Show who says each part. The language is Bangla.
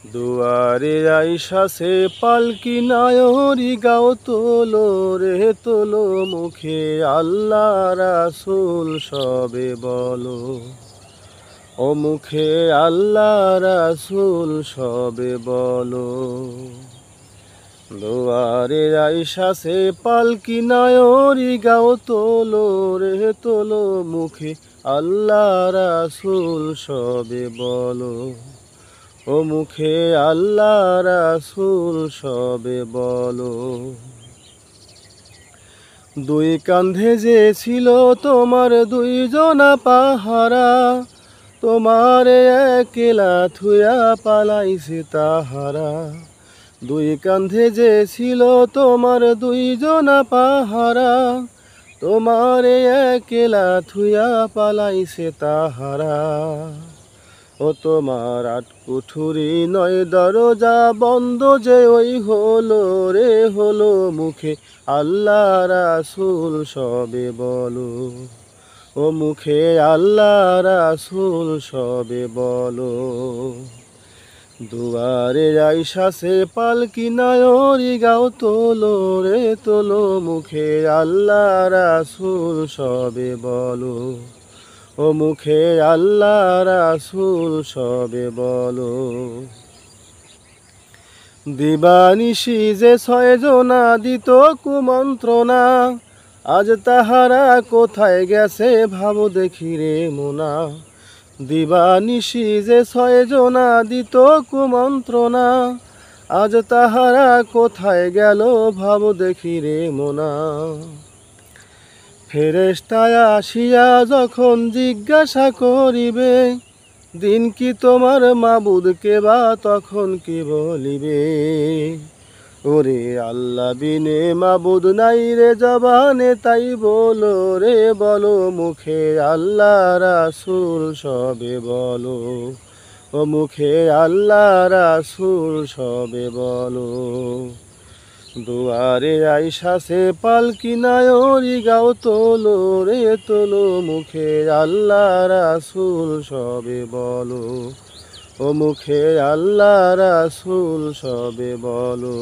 Speaker 1: দুয়ারে আইসাছে পালকি নায়রি গাও তোলো রে তোলো মুখে আল্লাহ রাসূল সবে বলো ও মুখে আল্লাহ রাসূল সবে বলো। দুয়ারে আইসাছে পালকি নায়রি গাও তোলো রে তোলো মুখে আল্লাহ রাসূল সবে বলো ও মুখে আল্লাহ রাসূল সবে বলো। দুই কাঁধে যে ছিল তোমার দুইজনা পাহারা, তোমার একলা থুয়া পালাইছে তাহারা। দুই কাঁধে যে ছিল তোমার দুইজনা পাহারা, তোমার একলা থুয়া পালাইছে তাহারা। ও তোমার আট কুঠুরি নয় দরজা বন্ধ যে ওই হলো রে হলো মুখে আল্লাহ রাসূল সবে বলো ও মুখে আল্লাহ রাসূল সবে বলো। দুয়ারে আইসাছে পালকি নায়রি গাও তোলো রে তোলো মুখে আল্লাহ রাসূল সবে বলো ও মুখে আল্লাহ রাসূল সবে বলো। দিবানিশি যে ছয়জনা দিত কুমন্ত্রণা, আজ তাহারা কোথায় গেছে ভাবো দেখি রে মোনা। দিবানিশি যে ছয়জনা দিত কুমন্ত্রণা, আজ তাহারা কোথায় গেল ভাবো দেখি রে মোনা। ফেরেশতায় আসিয়া যখন জিজ্ঞাসা করিবে, দিন কি তোমার মাবুদ কেবা তখন কি বলিবে। ওরে আল্লাহ বিনে মাবুদ নাই রে জবানে তাই বলো রে বলো মুখে আল্লাহ রাসূল সবে বলো ও মুখে আল্লাহ রাসূল সবে বলো। দুয়ারে আইসাছে পালকি নায়রি গাও তোলো রে তোলো মুখে আল্লাহ রাসূল সবে বলো ও মুখে আল্লাহ রাসূল সবে বলো।